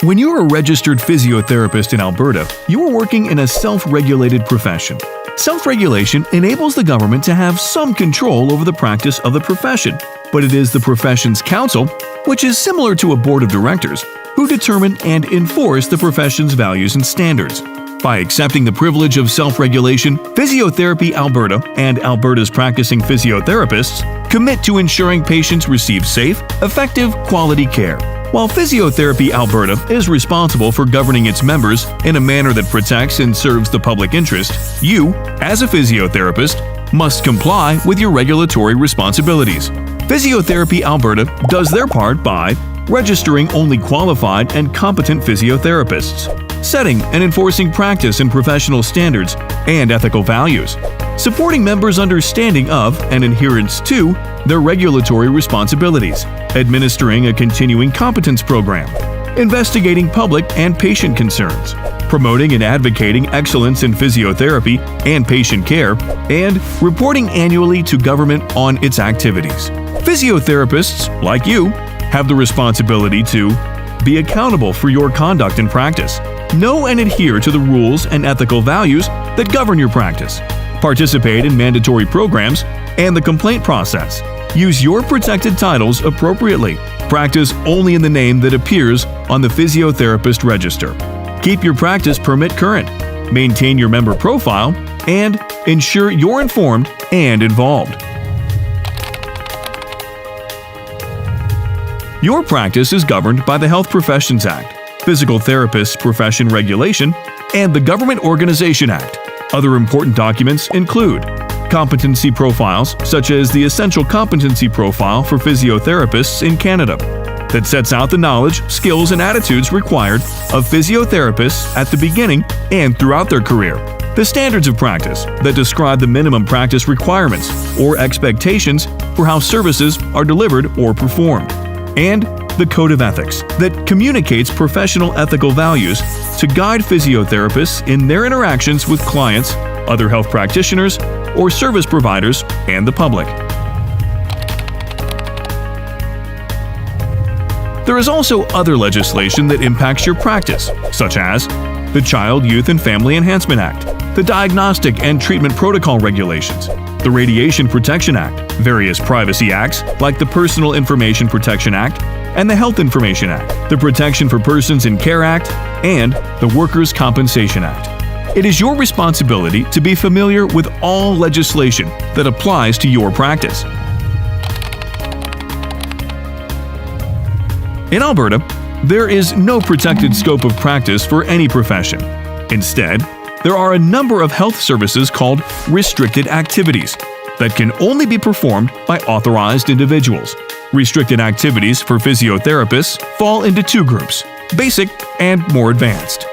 When you're a registered physiotherapist in Alberta, you are working in a self-regulated profession. Self-regulation enables the government to have some control over the practice of the profession, but it is the profession's council, which is similar to a board of directors, who determine and enforce the profession's values and standards. By accepting the privilege of self-regulation, Physiotherapy Alberta and Alberta's practicing physiotherapists commit to ensuring patients receive safe, effective, quality care. While Physiotherapy Alberta is responsible for governing its members in a manner that protects and serves the public interest, you, as a physiotherapist, must comply with your regulatory responsibilities. Physiotherapy Alberta does their part by registering only qualified and competent physiotherapists, setting and enforcing practice and professional standards and ethical values, supporting members' understanding of and adherence to their regulatory responsibilities, administering a continuing competence program, investigating public and patient concerns, promoting and advocating excellence in physiotherapy and patient care, and reporting annually to government on its activities. Physiotherapists, like you, have the responsibility to be accountable for your conduct in practice, know and adhere to the rules and ethical values that govern your practice, participate in mandatory programs and the complaint process, use your protected titles appropriately, practice only in the name that appears on the physiotherapist register, keep your practice permit current, maintain your member profile, and ensure you're informed and involved. Your practice is governed by the Health Professions Act, Physical Therapists Profession Regulation, and the Government Organization Act. Other important documents include competency profiles, such as the Essential Competency Profile for Physiotherapists in Canada, that sets out the knowledge, skills, and attitudes required of physiotherapists at the beginning and throughout their career. The standards of practice that describe the minimum practice requirements or expectations for how services are delivered or performed. And the Code of Ethics that communicates professional ethical values to guide physiotherapists in their interactions with clients, other health practitioners, or service providers, and the public. There is also other legislation that impacts your practice, such as the Child, Youth, and Family Enhancement Act, the Diagnostic and Treatment Protocol Regulations, the Radiation Protection Act, various privacy acts like the Personal Information Protection Act and the Health Information Act, the Protection for Persons in Care Act, and the Workers' Compensation Act. It is your responsibility to be familiar with all legislation that applies to your practice. In Alberta, there is no protected scope of practice for any profession. Instead, there are a number of health services called restricted activities that can only be performed by authorized individuals. Restricted activities for physiotherapists fall into two groups: basic and more advanced.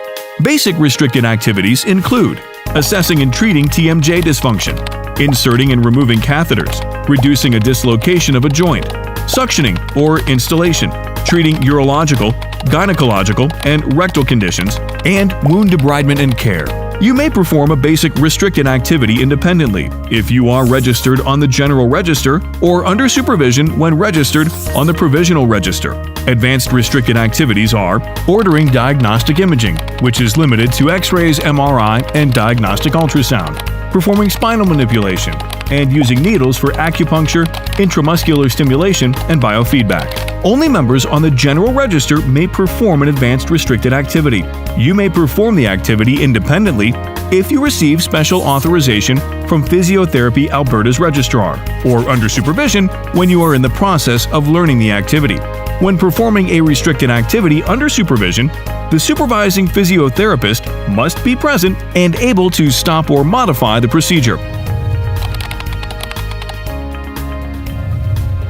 Basic restricted activities include assessing and treating TMJ dysfunction, inserting and removing catheters, reducing a dislocation of a joint, suctioning or installation, treating urological, gynecological, and rectal conditions, and wound debridement and care. You may perform a basic restricted activity independently if you are registered on the General Register or under supervision when registered on the Provisional Register. Advanced restricted activities are ordering diagnostic imaging, which is limited to X-rays, MRI, and diagnostic ultrasound, performing spinal manipulation, and using needles for acupuncture, intramuscular stimulation, and biofeedback. Only members on the General Register may perform an advanced restricted activity. You may perform the activity independently if you receive special authorization from Physiotherapy Alberta's registrar, or under supervision when you are in the process of learning the activity. When performing a restricted activity under supervision, the supervising physiotherapist must be present and able to stop or modify the procedure.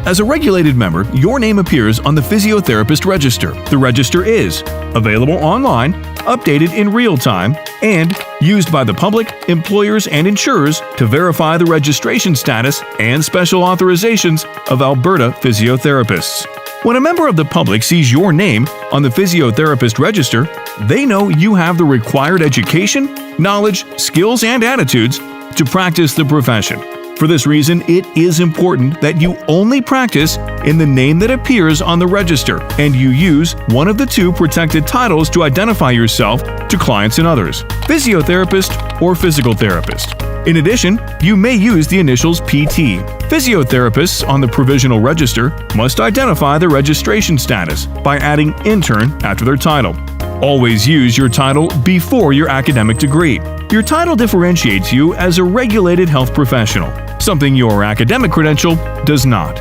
As a regulated member, your name appears on the Physiotherapist Register. The register is available online, updated in real time, and used by the public, employers, and insurers to verify the registration status and special authorizations of Alberta physiotherapists. When a member of the public sees your name on the Physiotherapist Register, they know you have the required education, knowledge, skills, and attitudes to practice the profession. For this reason, it is important that you only practice in the name that appears on the register, and you use one of the two protected titles to identify yourself to clients and others: physiotherapist or physical therapist. In addition, you may use the initials PT. Physiotherapists on the provisional register must identify their registration status by adding intern after their title. Always use your title before your academic degree. Your title differentiates you as a regulated health professional, something your academic credential does not.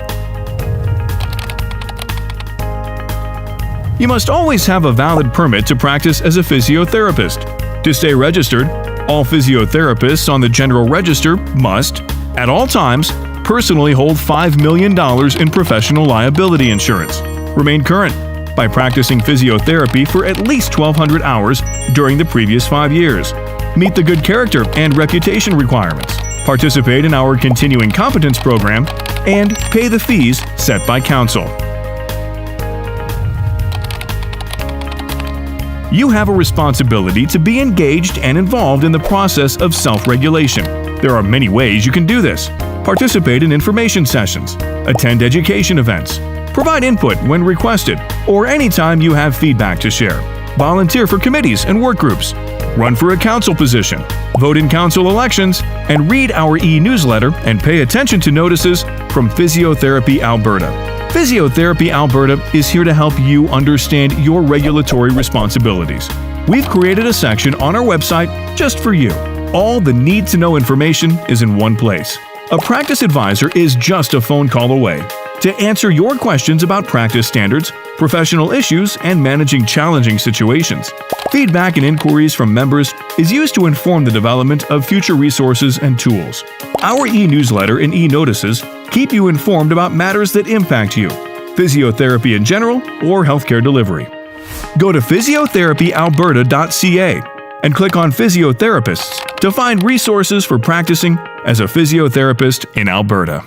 You must always have a valid permit to practice as a physiotherapist. To stay registered, all physiotherapists on the General Register must, at all times, personally hold $5 million in professional liability insurance. Remain current by practicing physiotherapy for at least 1,200 hours during the previous 5 years. Meet the good character and reputation requirements. Participate in our continuing competence program, and pay the fees set by council. You have a responsibility to be engaged and involved in the process of self-regulation. There are many ways you can do this. Participate in information sessions, attend education events, provide input when requested, or anytime you have feedback to share. Volunteer for committees and work groups. Run for a council position, vote in council elections, and read our e-newsletter and pay attention to notices from Physiotherapy Alberta. Physiotherapy Alberta is here to help you understand your regulatory responsibilities. We've created a section on our website just for you. All the need-to-know information is in one place. A practice advisor is just a phone call away to answer your questions about practice standards, professional issues, and managing challenging situations. Feedback and inquiries from members is used to inform the development of future resources and tools. Our e-newsletter and e-notices keep you informed about matters that impact you, physiotherapy in general, or healthcare delivery. Go to physiotherapyalberta.ca and click on Physiotherapists to find resources for practicing as a physiotherapist in Alberta.